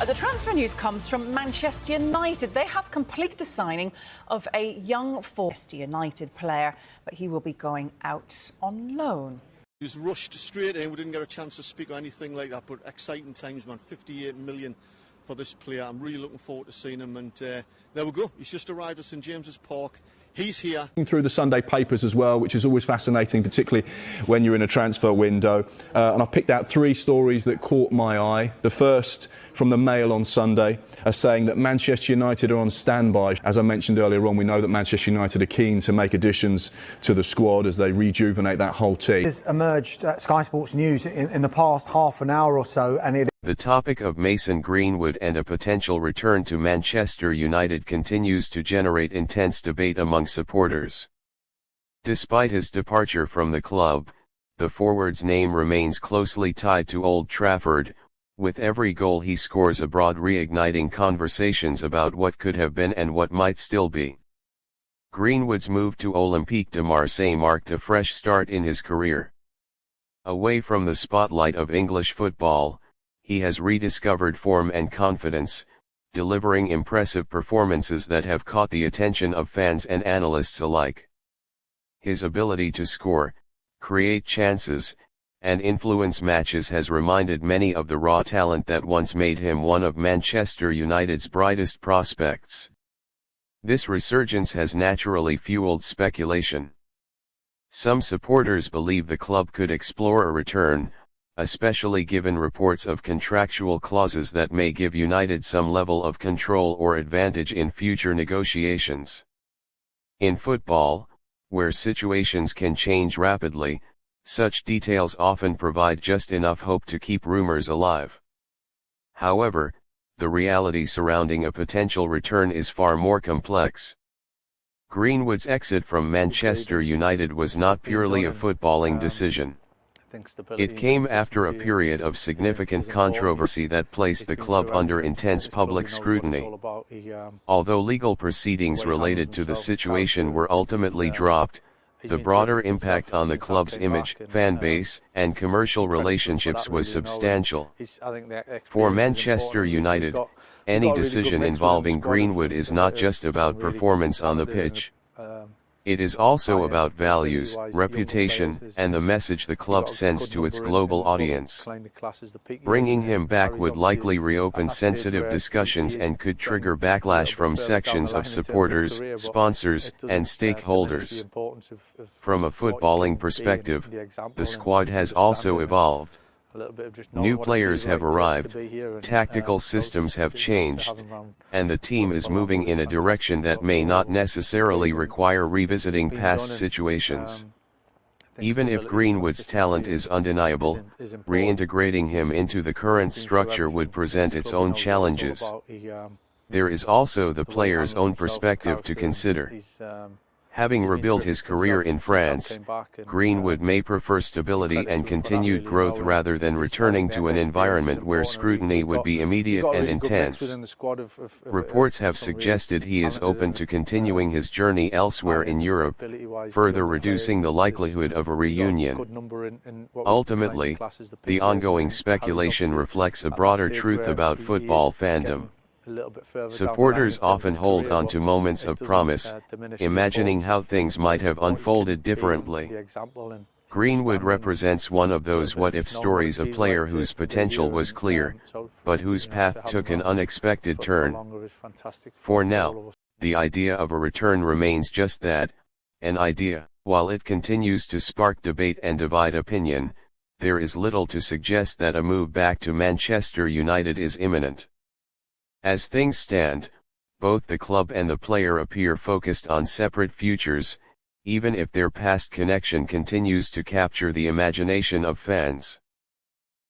The transfer news comes from Manchester United. They have completed the signing of a young Manchester United player, but he will be going out on loan. He was rushed straight in. We didn't get a chance to speak or anything like that, but exciting times, man. 58 million for this player. I'm really looking forward to seeing him, and there we go. He's just arrived at St James's Park. He's here. Through the Sunday papers as well, which is always fascinating, particularly when you're in a transfer window. And I've picked out 3 stories that caught my eye. The first from the Mail on Sunday, saying that Manchester United are on standby. As I mentioned earlier on, we know that Manchester United are keen to make additions to the squad as they rejuvenate that whole team. It's emerged at Sky Sports News in the past half an hour or so, and the topic of Mason Greenwood and a potential return to Manchester United continues to generate intense debate among supporters. Despite his departure from the club, the forward's name remains closely tied to Old Trafford, with every goal he scores abroad reigniting conversations about what could have been and what might still be. Greenwood's move to Olympique de Marseille marked a fresh start in his career. Away from the spotlight of English football, he has rediscovered form and confidence, delivering impressive performances that have caught the attention of fans and analysts alike. His ability to score, create chances, and influence matches has reminded many of the raw talent that once made him one of Manchester United's brightest prospects. This resurgence has naturally fueled speculation. Some supporters believe the club could explore a return, especially given reports of contractual clauses that may give United some level of control or advantage in future negotiations. In football, where situations can change rapidly, such details often provide just enough hope to keep rumors alive. However, the reality surrounding a potential return is far more complex. Greenwood's exit from Manchester United was not purely a footballing decision. It came after a period of significant controversy that placed the club under intense public scrutiny. Although legal proceedings related to the situation were ultimately dropped, the broader impact on the club's image, fan base, and commercial relationships was substantial. For Manchester United, any decision involving Greenwood is not just about performance on the pitch. It is also about values, reputation, and the message the club sends to its global audience. Bringing him back would likely reopen sensitive discussions and could trigger backlash from sections of supporters, sponsors, and stakeholders. From a footballing perspective, the squad has also evolved. New players have arrived, tactical systems have changed, and the team is moving in a direction that may not necessarily require revisiting past situations. Even if Greenwood's talent is undeniable, reintegrating him into the current structure would present its own challenges. There is also the player's own perspective to consider. Having rebuilt his career in France, Greenwood may prefer stability and continued growth rather than returning to an environment where scrutiny would be immediate and intense. Reports have suggested he is open to continuing his journey elsewhere in Europe, further reducing the likelihood of a reunion. Ultimately, the ongoing speculation reflects a broader truth about football fandom. Supporters often hold on to moments of promise, imagining how things might have unfolded differently. Greenwood represents one of those what-if stories, a player whose potential was clear, but whose path took an unexpected turn. For now, the idea of a return remains just that, an idea. While it continues to spark debate and divide opinion, there is little to suggest that a move back to Manchester United is imminent. As things stand, both the club and the player appear focused on separate futures, even if their past connection continues to capture the imagination of fans.